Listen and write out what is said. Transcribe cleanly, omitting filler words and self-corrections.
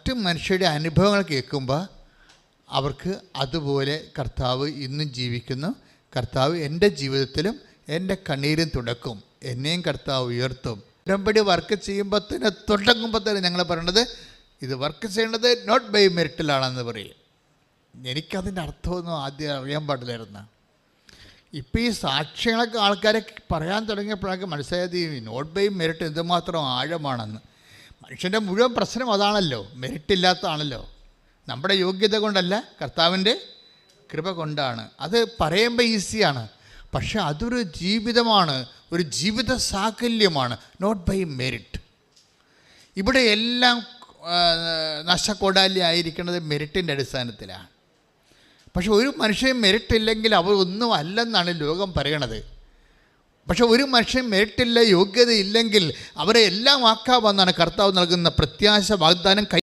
മറ്റ് മനുഷ്യരുടെ അനുഭവങ്ങൾ കേൾക്കുമ്പോൾ അവർക്ക് അതുപോലെ കർത്താവ് ഇന്നും ജീവിക്കുന്നു, കർത്താവ് എൻ്റെ ജീവിതത്തിലും എൻ്റെ കണ്ണീരും തുടക്കും, എന്നെയും കർത്താവ് ഉയർത്തും. ഉടമ്പടി വർക്ക് ചെയ്യുമ്പോൾ തന്നെ തുടങ്ങുമ്പോൾ തന്നെ ഞങ്ങൾ പറയണത് ഇത് വർക്ക് ചെയ്യേണ്ടത് നോട്ട് ബൈ മെറിറ്റിലാണെന്ന് പറയും. എനിക്കതിൻ്റെ അർത്ഥമൊന്നും ആദ്യം അറിയാൻ പാടില്ലായിരുന്നു. ഇപ്പോൾ ഈ സാക്ഷ്യങ്ങളൊക്കെ ആൾക്കാരെ പറയാൻ തുടങ്ങിയപ്പോഴൊക്കെ മനസ്സിലായത് ഈ നോട്ട് ബൈ മെറിറ്റ് എന്തുമാത്രം ആഴമാണെന്ന്. മനുഷ്യൻ്റെ മുഴുവൻ പ്രശ്നം അതാണല്ലോ, മെറിറ്റ് ഇല്ലാത്തതാണല്ലോ. നമ്മുടെ യോഗ്യത കൊണ്ടല്ല, കർത്താവിൻ്റെ കൃപ കൊണ്ടാണ്. അത് പറയുമ്പോൾ ഈസിയാണ്, പക്ഷെ അതൊരു ജീവിതമാണ്, ഒരു ജീവിത സാകല്യമാണ്. Not by merit. ഇവിടെ എല്ലാം നഷ്ടക്കൊടാലി ആയിരിക്കുന്നത് മെറിറ്റിൻ്റെ അടിസ്ഥാനത്തിലാണ്. പക്ഷെ ഒരു മനുഷ്യൻ മെറിറ്റ് ഇല്ലെങ്കിൽ അവർ ഒന്നും അല്ലെന്നാണ് ലോകം പറയണത്. പക്ഷെ ഒരു മനുഷ്യൻ മെറിറ്റില്ല, യോഗ്യത ഇല്ലെങ്കിൽ അവരെ എല്ലാം ആക്കാമെന്നാണ് കർത്താവ് നൽകുന്ന പ്രത്യാശ വാഗ്ദാനം.